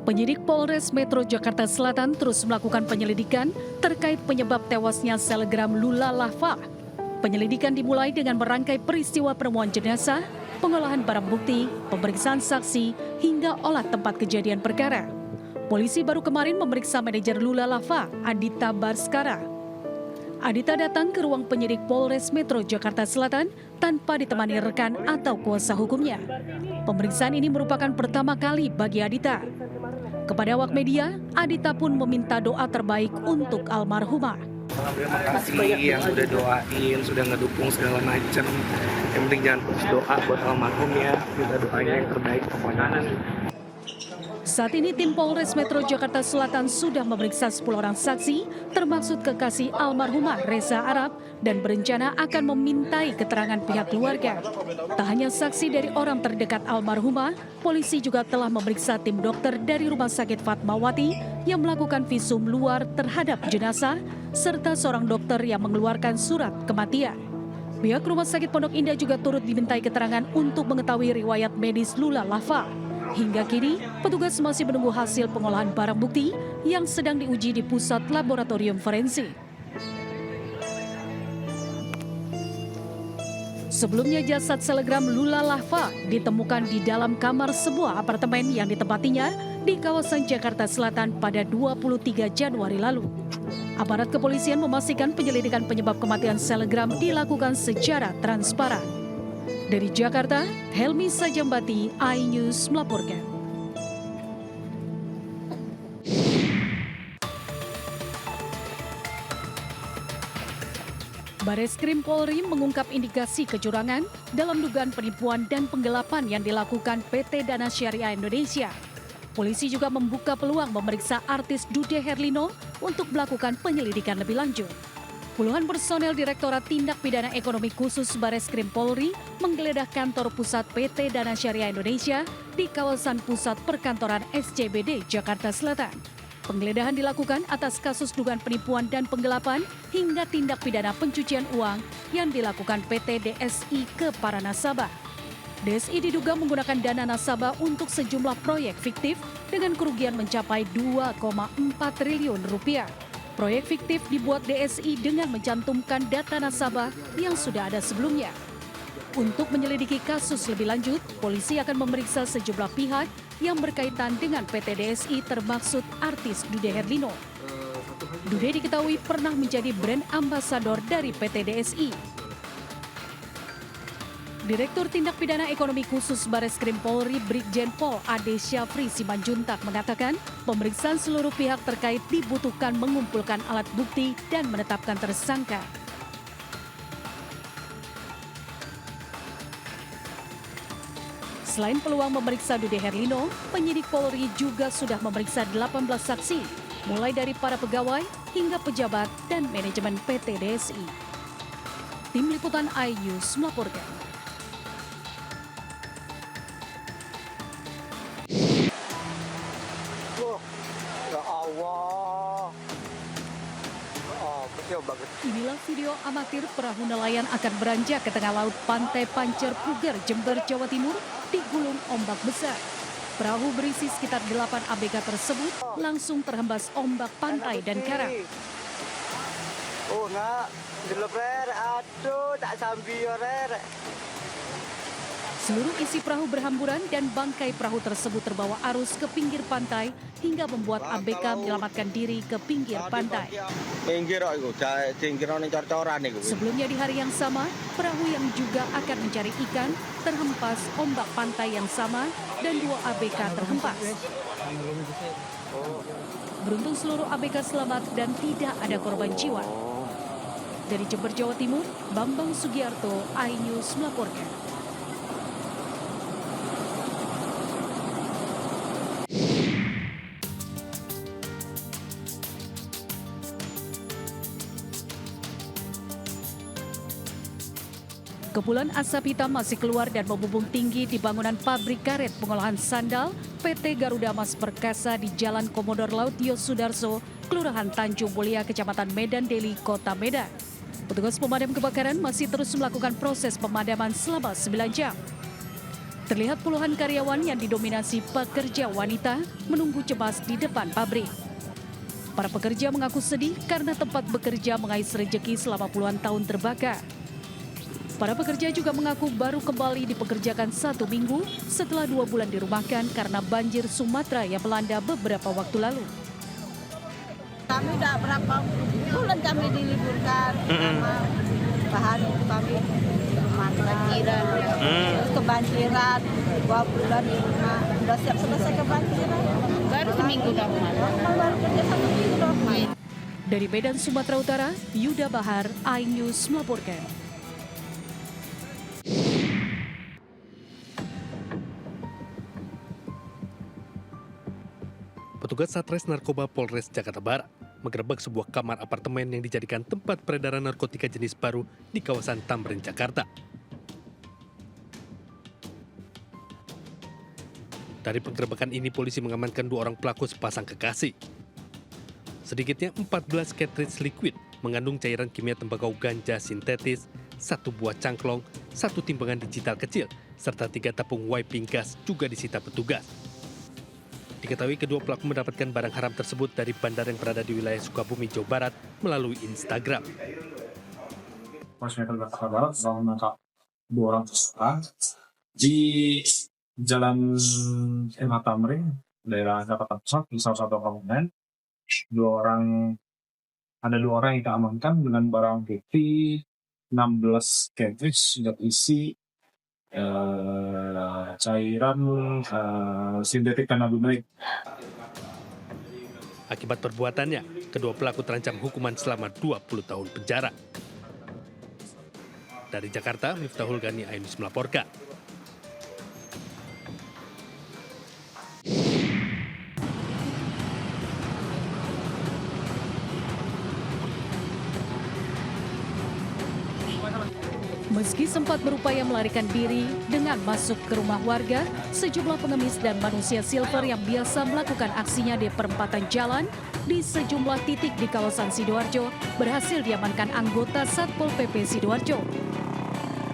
Penyidik Polres Metro Jakarta Selatan terus melakukan penyelidikan terkait penyebab tewasnya selegram Lula Lava. Penyelidikan dimulai dengan merangkai peristiwa penemuan jenazah, pengolahan barang bukti, pemeriksaan saksi, hingga olah tempat kejadian perkara. Polisi baru kemarin memeriksa manajer Lula Lava, Adita Barskara. Adita datang ke ruang penyidik Polres Metro Jakarta Selatan tanpa ditemani rekan atau kuasa hukumnya. Pemeriksaan ini merupakan pertama kali bagi Adita. Kepada awak media, Adita pun meminta doa terbaik untuk almarhumah. Terima kasih yang sudah doain, sudah ngedukung segala macam. Yang penting jangan putus doa buat almarhum ya. Kita doanya yang terbaik pokoknya. Saat ini tim Polres Metro Jakarta Selatan sudah memeriksa 10 orang saksi, termasuk kekasih almarhumah Reza Arab, dan berencana akan memintai keterangan pihak keluarga. Tak hanya saksi dari orang terdekat almarhumah, polisi juga telah memeriksa tim dokter dari Rumah Sakit Fatmawati yang melakukan visum luar terhadap jenazah, serta seorang dokter yang mengeluarkan surat kematian. Pihak Rumah Sakit Pondok Indah juga turut dimintai keterangan untuk mengetahui riwayat medis Lula Lava. Hingga kini, petugas masih menunggu hasil pengolahan barang bukti yang sedang diuji di Pusat Laboratorium Forensik. Sebelumnya jasad selegram Lula Lava ditemukan di dalam kamar sebuah apartemen yang ditempatinya di kawasan Jakarta Selatan pada 23 Januari lalu. Aparat kepolisian memastikan penyelidikan penyebab kematian selegram dilakukan secara transparan. Dari Jakarta, Helmi Sajambati, iNews melaporkan. Bareskrim Polri mengungkap indikasi kecurangan dalam dugaan penipuan dan penggelapan yang dilakukan PT Dana Syariah Indonesia. Polisi juga membuka peluang memeriksa artis Dude Herlino untuk melakukan penyelidikan lebih lanjut. Puluhan personel Direktorat Tindak Pidana Ekonomi Khusus Bareskrim Polri menggeledah kantor pusat PT Dana Syariah Indonesia di kawasan pusat perkantoran SCBD Jakarta Selatan. Penggeledahan dilakukan atas kasus dugaan penipuan dan penggelapan hingga tindak pidana pencucian uang yang dilakukan PT DSI ke para nasabah. DSI diduga menggunakan dana nasabah untuk sejumlah proyek fiktif dengan kerugian mencapai 2,4 triliun rupiah. Proyek fiktif dibuat DSI dengan mencantumkan data nasabah yang sudah ada sebelumnya. Untuk menyelidiki kasus lebih lanjut, polisi akan memeriksa sejumlah pihak yang berkaitan dengan PT DSI termaksud artis Dude Herlino. Dude diketahui pernah menjadi brand ambasador dari PT DSI. Direktur Tindak Pidana Ekonomi Khusus Bareskrim Polri Brigjen Pol Ade Syafri Simanjuntak mengatakan pemeriksaan seluruh pihak terkait dibutuhkan mengumpulkan alat bukti dan menetapkan tersangka. Selain peluang memeriksa Dude Herlino, penyidik Polri juga sudah memeriksa 18 saksi, mulai dari para pegawai hingga pejabat dan manajemen PT DSI. Tim Liputan iNews melaporkan. Inilah video amatir perahu nelayan akan beranjak ke tengah laut Pantai Pancer Puger, Jember, Jawa Timur, digulung ombak besar. Perahu berisi sekitar 8 ABK tersebut langsung terhembas ombak pantai dan karang. Oh enggak, dileper, aduh tak sambil rer. Seluruh isi perahu berhamburan dan bangkai perahu tersebut terbawa arus ke pinggir pantai hingga membuat ABK menyelamatkan diri ke pinggir pantai. Sebelumnya di hari yang sama, perahu yang juga akan mencari ikan terhempas ombak pantai yang sama dan 2 ABK terhempas. Beruntung seluruh ABK selamat dan tidak ada korban jiwa. Dari Jember, Jawa Timur, Bambang Sugiarto, iNews melaporkan. Kepulan asap hitam masih keluar dan membumbung tinggi di bangunan pabrik karet pengolahan sandal PT Garuda Mas Perkasa di Jalan Komodor Laut Yosudarso, Kelurahan Tanjung Mulia, Kecamatan Medan Deli, Kota Medan. Petugas pemadam kebakaran masih terus melakukan proses pemadaman selama 9 jam. Terlihat puluhan karyawan yang didominasi pekerja wanita menunggu cemas di depan pabrik. Para pekerja mengaku sedih karena tempat bekerja mengais rejeki selama puluhan tahun terbakar. Para pekerja juga mengaku baru kembali dipekerjakan 1 minggu setelah 2 bulan dirumahkan karena banjir Sumatera yang melanda beberapa waktu lalu. Kami udah berapa bulan kami diliburkan sama bahan kami kebanjiran, terus kebanjiran 2 bulan di rumah, udah siap selesai kebanjiran. Baru seminggu udah baru kerja 1 minggu udah main. Dari Medan, Sumatera Utara, Yuda Bahar, iNews melaporkan. Petugas Satres Narkoba Polres Jakarta Barat menggerebek sebuah kamar apartemen yang dijadikan tempat peredaran narkotika jenis baru di kawasan Tamrin, Jakarta. Dari penggerebekan ini, polisi mengamankan 2 orang pelaku sepasang kekasih. Sedikitnya 14 cartridge liquid mengandung cairan kimia tembakau ganja sintetis, 1 buah cangklong, 1 timbangan digital kecil, serta 3 tabung wiping gas juga disita petugas. Diketahui kedua pelaku mendapatkan barang haram tersebut dari bandar yang berada di wilayah Sukabumi, Jawa Barat melalui Instagram. Polres Metro Jakarta Barat telah menangkap 2 orang tersangka di Jalan MH Tamrin, daerah Jakarta Pusat, di salah satu apartemen. Ada 2 orang yang kita amankan dengan barang bukti 16 cartridge yang isi cairan sintetik cannabinoid. Akibat perbuatannya, kedua pelaku terancam hukuman selama 20 tahun penjara. Dari Jakarta, Miftahul Gani, iNews melaporkan. Meski sempat berupaya melarikan diri dengan masuk ke rumah warga, sejumlah pengemis dan manusia silver yang biasa melakukan aksinya di perempatan jalan di sejumlah titik di kawasan Sidoarjo berhasil diamankan anggota Satpol PP Sidoarjo.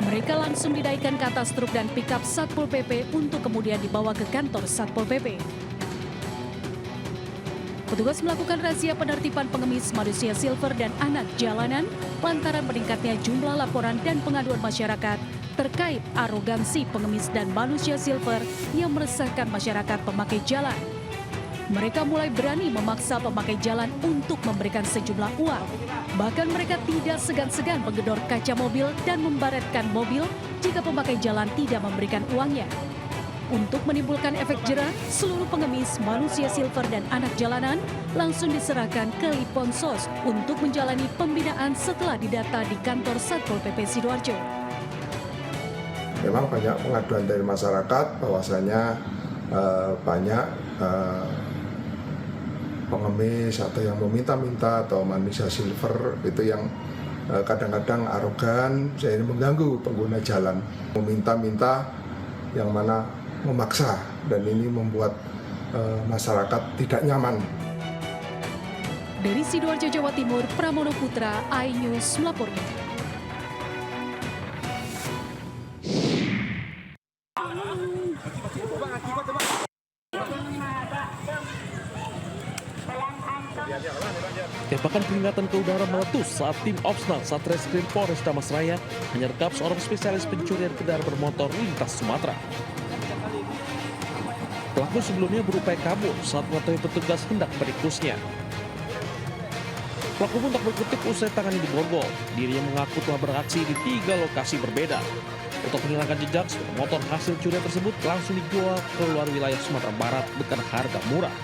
Mereka langsung dinaikkan ke atas truk dan pikap Satpol PP untuk kemudian dibawa ke kantor Satpol PP. Petugas melakukan razia penertiban pengemis manusia silver dan anak jalanan lantaran meningkatnya jumlah laporan dan pengaduan masyarakat terkait arogansi pengemis dan manusia silver yang meresahkan masyarakat pemakai jalan. Mereka mulai berani memaksa pemakai jalan untuk memberikan sejumlah uang. Bahkan mereka tidak segan-segan menggedor kaca mobil dan membaretkan mobil jika pemakai jalan tidak memberikan uangnya. Untuk menimbulkan efek jera, seluruh pengemis, manusia silver, dan anak jalanan langsung diserahkan ke Liponsos untuk menjalani pembinaan setelah didata di kantor Satpol PP Sidoarjo. Memang banyak pengaduan dari masyarakat bahwasanya banyak pengemis atau yang meminta-minta atau manusia silver itu yang kadang-kadang arogan sehingga mengganggu pengguna jalan, meminta-minta yang mana memaksa, dan ini membuat masyarakat tidak nyaman. Dari Sidoarjo, Jawa Timur, Pramono Putra, iNews melaporkan. Tembakan peringatan ke udara meletus saat tim Opsnal Satreskrim Polres Damasraya menyergap seorang spesialis pencurian kendaraan bermotor lintas Sumatera. Pelaku sebelumnya berupaya kabur saat mengetahui petugas hendak meringkusnya. Pelaku pun tak berkutik usai tangannya diborgol. Dirinya mengaku telah beraksi di 3 lokasi berbeda. Untuk menghilangkan jejak, motor hasil curian tersebut langsung dijual ke luar wilayah Sumatera Barat dengan harga murah.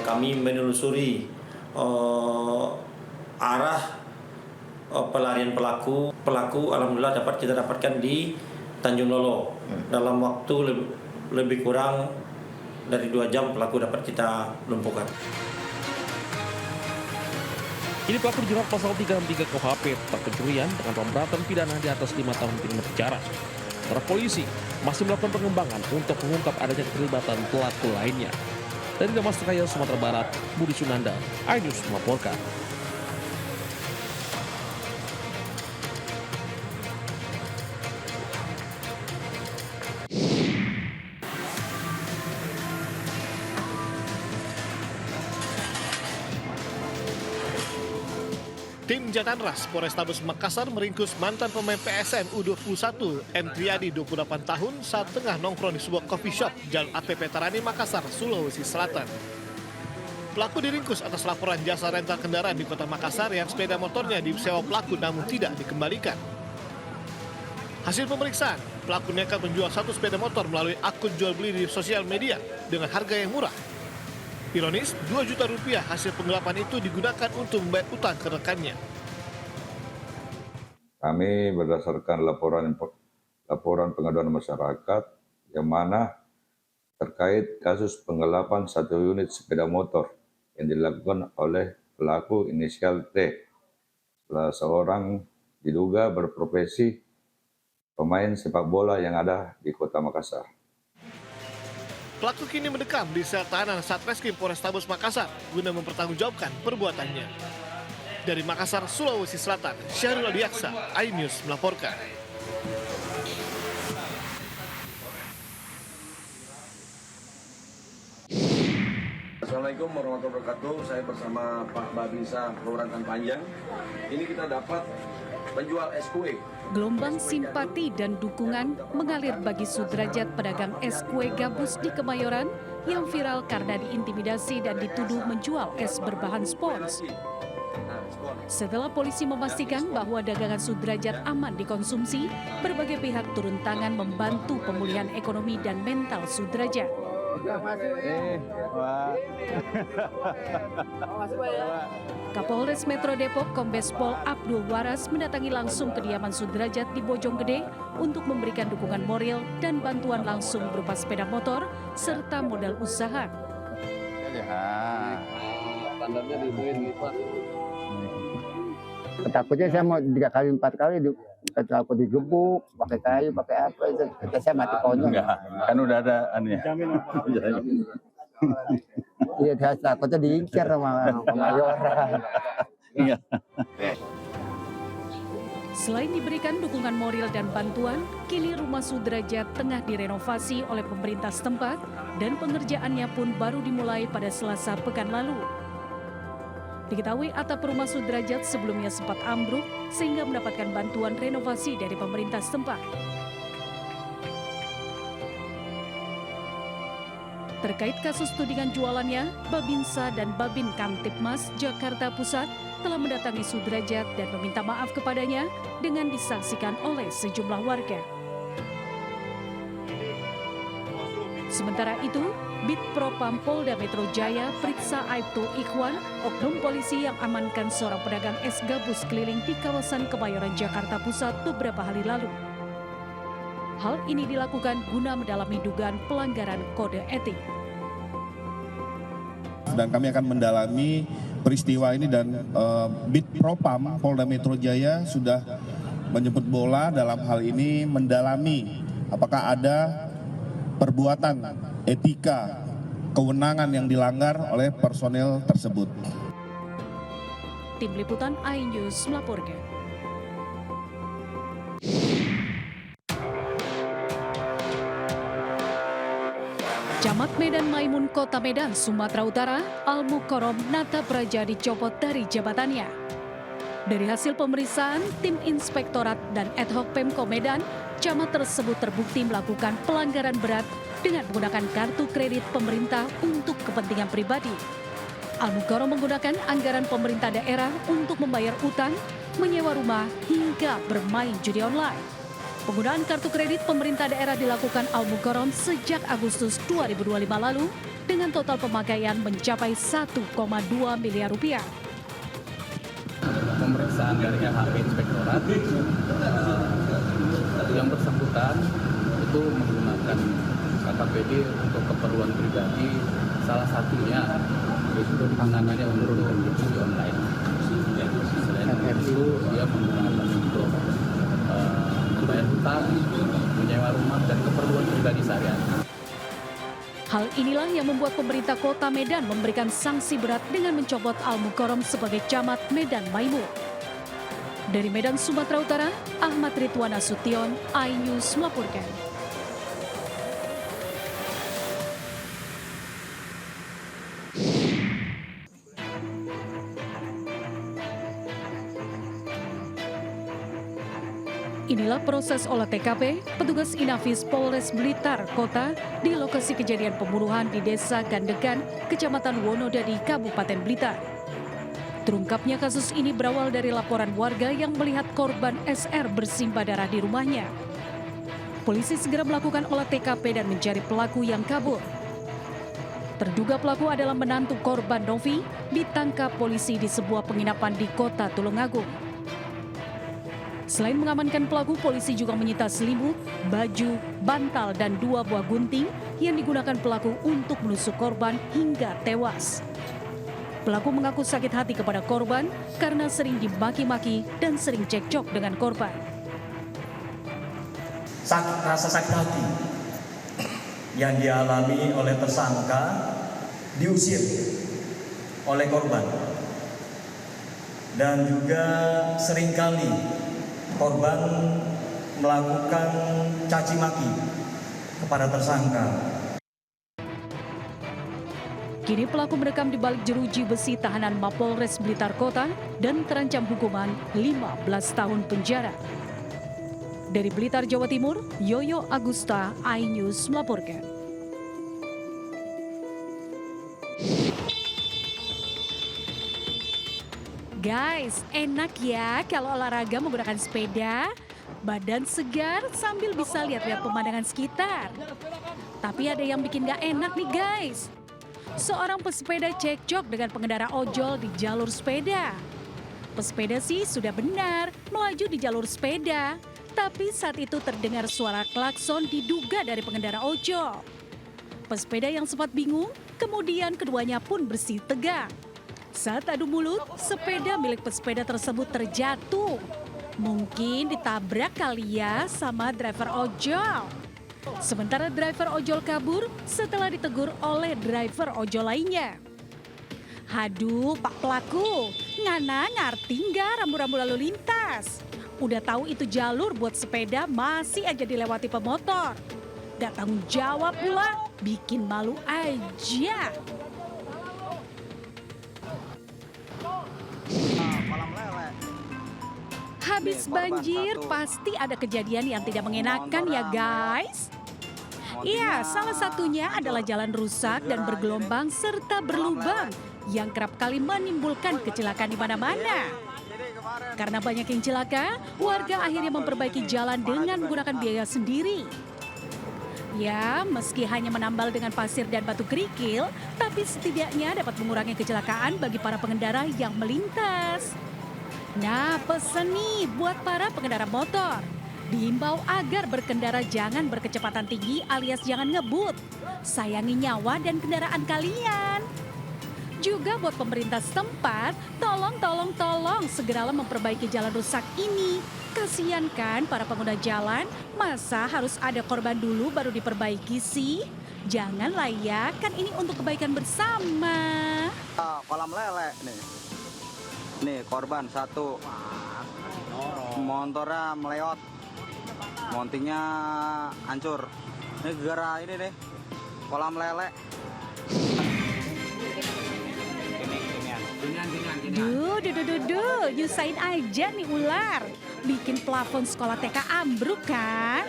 Kami menelusuri arah pelarian pelaku. Pelaku alhamdulillah dapat kita dapatkan di Tanjung Lolo. Dalam waktu lebih kurang dari 2 jam pelaku dapat kita lumpuhkan. Ini pelaku dijerat pasal 363 KUHP tentang pencurian dengan pemberatan pidana di atas 5 tahun penjara. Para polisi masih melakukan pengembangan untuk mengungkap adanya keterlibatan pelaku lainnya. Dari Damasraya, Sumatera Barat, Budi Sunanda, iNews melaporkan. Tim Jatanras Polrestabes Makassar meringkus mantan pemain PSM U21 M. Triadi 28 tahun saat tengah nongkrong di sebuah coffee shop Jalan APP Tarani, Makassar, Sulawesi Selatan. Pelaku diringkus atas laporan jasa rental kendaraan di kota Makassar yang sepeda motornya disewa pelaku namun tidak dikembalikan. Hasil pemeriksaan, pelaku nekat menjual satu sepeda motor melalui akun jual beli di sosial media dengan harga yang murah. Ironis, 2 juta rupiah hasil penggelapan itu digunakan untuk membayar utang ke rekannya. Kami berdasarkan laporan pengaduan masyarakat yang mana terkait kasus penggelapan satu unit sepeda motor yang dilakukan oleh pelaku inisial T. Salah seorang diduga berprofesi pemain sepak bola yang ada di kota Makassar. Pelaku kini mendekam di sel tahanan Satreskrim Polrestabes Makassar guna mempertanggungjawabkan perbuatannya. Dari Makassar, Sulawesi Selatan, Syahrul Adiaksa, iNews melaporkan. Assalamualaikum warahmatullahi wabarakatuh. Saya bersama Pak Babinsa Kelurahan Panjang. Ini kita dapat penjual es kue. Gelombang simpati dan dukungan mengalir bagi Sudrajat, pedagang es kue gabus di Kemayoran yang viral karena diintimidasi dan dituduh menjual es berbahan spons. Setelah polisi memastikan bahwa dagangan Sudrajat aman dikonsumsi, berbagai pihak turun tangan membantu pemulihan ekonomi dan mental Sudrajat. Kapolres Metro Depok Kombes Pol Abdul Waras mendatangi langsung kediaman Sudrajat di Bojonggede untuk memberikan dukungan moral dan bantuan langsung berupa sepeda motor serta modal usaha. Takutnya saya mau 3 kali 4 kali takut digebuk, pakai kayu, pakai apa itu. Kata saya mati konyol. Enggak, kan udah ada aneh. Iya, saya takutnya diincar sama Kemayoran. Iya. Selain diberikan dukungan moral dan bantuan, kini rumah Sudrajat tengah direnovasi oleh pemerintah setempat dan pengerjaannya pun baru dimulai pada Selasa pekan lalu. Diketahui atap rumah Sudrajat sebelumnya sempat ambruk sehingga mendapatkan bantuan renovasi dari pemerintah setempat. Terkait kasus tudingan jualannya, Babinsa dan Babin Kamtipmas Jakarta Pusat telah mendatangi Sudrajat dan meminta maaf kepadanya dengan disaksikan oleh sejumlah warga. Sementara itu, Bid Propam Polda Metro Jaya periksa Aibtu Ikhwan, oknum polisi yang amankan seorang pedagang es gabus keliling di kawasan Kemayoran Jakarta Pusat beberapa hari lalu. Hal ini dilakukan guna mendalami dugaan pelanggaran kode etik. Dan kami akan mendalami peristiwa ini dan Bid Propam Polda Metro Jaya sudah menjemput bola dalam hal ini mendalami apakah ada perbuatan etika kewenangan yang dilanggar oleh personel tersebut. Tim Liputan iNews melaporkan. Camat Medan Maimun Kota Medan, Sumatera Utara, Al-Mukarram Nata Praja dicopot dari jabatannya. Dari hasil pemeriksaan tim Inspektorat dan Ad hoc Pemko Medan, camat tersebut terbukti melakukan pelanggaran berat dengan menggunakan kartu kredit pemerintah untuk kepentingan pribadi. Al-Mukarram menggunakan anggaran pemerintah daerah untuk membayar utang, menyewa rumah, hingga bermain judi online. Penggunaan kartu kredit pemerintah daerah dilakukan Al-Mukarram sejak Agustus 2025 lalu dengan total pemakaian mencapai 1,2 miliar rupiah. Pemeriksaan dari LHP Inspektorat yang bersangkutan itu menggunakan KKPD untuk keperluan pribadi, salah satunya itu penanganannya untuk judi online. Selain itu dia menggunakan untuk membayar hutang, menyewa rumah dan keperluan pribadi sehari-hari. Hal inilah yang membuat pemerintah Kota Medan memberikan sanksi berat dengan mencopot Al-Mukarram sebagai camat Medan Maimun. Dari Medan, Sumatera Utara, Ahmad Ridwan Nasution, iNews melaporkan. Inilah proses olah TKP petugas Inafis Polres Blitar Kota di lokasi kejadian pembunuhan di Desa Gandekan, Kecamatan Wonodadi, Kabupaten Blitar. Terungkapnya kasus ini berawal dari laporan warga yang melihat korban SR bersimbah darah di rumahnya. Polisi segera melakukan olah TKP dan mencari pelaku yang kabur. Terduga pelaku adalah menantu korban Novi, ditangkap polisi di sebuah penginapan di Kota Tulungagung. Selain mengamankan pelaku, polisi juga menyita selimut, baju, bantal, dan 2 buah gunting yang digunakan pelaku untuk menusuk korban hingga tewas. Pelaku mengaku sakit hati kepada korban karena sering dimaki-maki dan sering cekcok dengan korban. Rasa sakit hati yang dialami oleh tersangka diusir oleh korban. Dan juga seringkali korban melakukan caci maki kepada tersangka. Kini pelaku mendekam di balik jeruji besi tahanan Mapolres Blitar Kota dan terancam hukuman 15 tahun penjara. Dari Blitar, Jawa Timur, Yoyo Agusta, iNews melaporkan. Guys, enak ya kalau olahraga menggunakan sepeda. Badan segar sambil bisa lihat-lihat pemandangan sekitar. Tapi ada yang bikin gak enak nih guys. Seorang pesepeda cekcok dengan pengendara ojol di jalur sepeda. Pesepeda sih sudah benar melaju di jalur sepeda. Tapi saat itu terdengar suara klakson diduga dari pengendara ojol. Pesepeda yang sempat bingung, kemudian keduanya pun bersih tegang. Saat adu mulut, sepeda milik pesepeda tersebut terjatuh. Mungkin ditabrak kali ya sama driver ojol. Sementara driver ojol kabur setelah ditegur oleh driver ojol lainnya. Haduh Pak pelaku, ngana ngerti nggak rambu-rambu lalu lintas? Udah tahu itu jalur buat sepeda masih aja dilewati pemotor. Gak tanggung jawab pula, bikin malu aja. Habis banjir pasti ada kejadian yang tidak mengenakan ya guys. Iya, salah satunya adalah jalan rusak dan bergelombang serta berlubang yang kerap kali menimbulkan kecelakaan di mana-mana. Karena banyak yang celaka, warga akhirnya memperbaiki jalan dengan menggunakan biaya sendiri. Ya, meski hanya menambal dengan pasir dan batu kerikil, tapi setidaknya dapat mengurangi kecelakaan bagi para pengendara yang melintas. Nah, pesan nih buat para pengendara motor. Diimbau agar berkendara jangan berkecepatan tinggi alias jangan ngebut. Sayangi nyawa dan kendaraan kalian. Juga buat pemerintah setempat, tolong segeralah memperbaiki jalan rusak ini. Kasian kan para pengguna jalan, masa harus ada korban dulu baru diperbaiki sih? Janganlah ya, kan ini untuk kebaikan bersama. Kolam lele nih. Nih korban satu. Motornya meleot. Montingnya hancur. Ini gara ini deh. Kolam lele. Duh, nyusahin aja nih ular. Bikin plafon sekolah TK ambruk kan?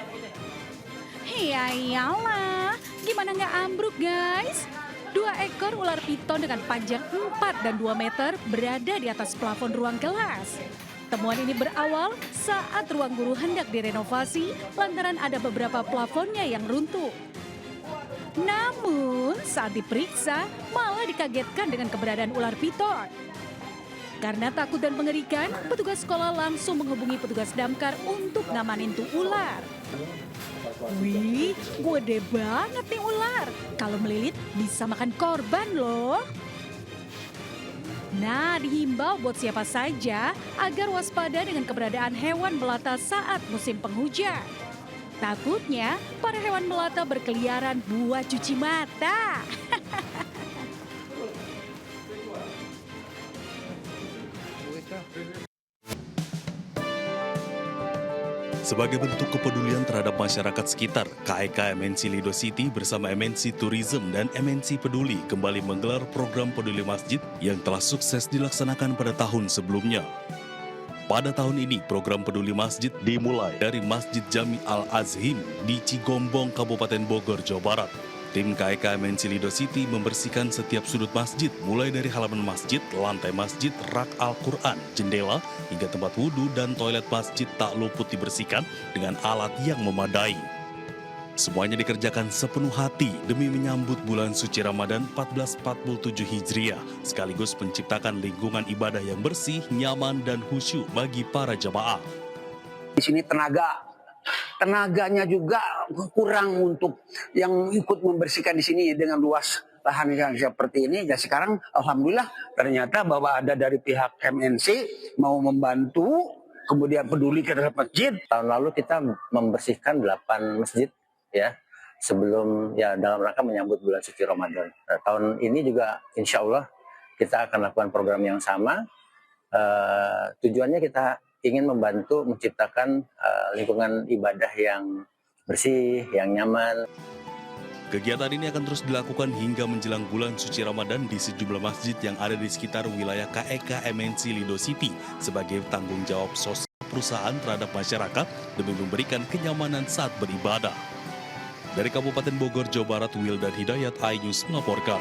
Ya iyalah, gimana nggak ambruk guys? 2 ekor ular piton dengan panjang 4 dan 2 meter berada di atas plafon ruang kelas. Temuan ini berawal saat ruang guru hendak direnovasi lantaran ada beberapa plafonnya yang runtuh. Namun saat diperiksa malah dikagetkan dengan keberadaan ular piton. Karena takut dan mengerikan, petugas sekolah langsung menghubungi petugas damkar untuk ngamanin tuh ular. Wih, gede banget nih ular. Kalau melilit bisa makan korban loh. Nah, dihimbau buat siapa saja agar waspada dengan keberadaan hewan melata saat musim penghujan. Takutnya para hewan melata berkeliaran buat cuci mata. Sebagai bentuk kepedulian terhadap masyarakat sekitar, KEK MNC Lido City bersama MNC Tourism dan MNC Peduli kembali menggelar program Peduli Masjid yang telah sukses dilaksanakan pada tahun sebelumnya. Pada tahun ini, program Peduli Masjid dimulai dari Masjid Jami Al-Azhim di Cigombong, Kabupaten Bogor, Jawa Barat. Tim KEK MNC Lido City membersihkan setiap sudut masjid, mulai dari halaman masjid, lantai masjid, rak Al-Quran, jendela, hingga tempat wudhu dan toilet masjid tak luput dibersihkan dengan alat yang memadai. Semuanya dikerjakan sepenuh hati demi menyambut bulan suci Ramadan 1447 Hijriah, sekaligus menciptakan lingkungan ibadah yang bersih, nyaman, dan khusyuk bagi para jamaah. Di sini tenaganya juga kurang untuk yang ikut membersihkan di sini dengan luas lahan yang seperti ini. Dan sekarang alhamdulillah ternyata bahwa ada dari pihak MNC mau membantu, kemudian peduli terhadap masjid. Tahun lalu kita membersihkan 8 masjid ya sebelum dalam rangka menyambut bulan suci Ramadan. Nah, tahun ini juga insya Allah kita akan lakukan program yang sama. Tujuannya kita ingin membantu menciptakan lingkungan ibadah yang bersih, yang nyaman. Kegiatan ini akan terus dilakukan hingga menjelang bulan suci Ramadan di sejumlah masjid yang ada di sekitar wilayah KEK MNC Lido City sebagai tanggung jawab sosial perusahaan terhadap masyarakat demi memberikan kenyamanan saat beribadah. Dari Kabupaten Bogor, Jawa Barat, Wildan Hidayat, iNews melaporkan.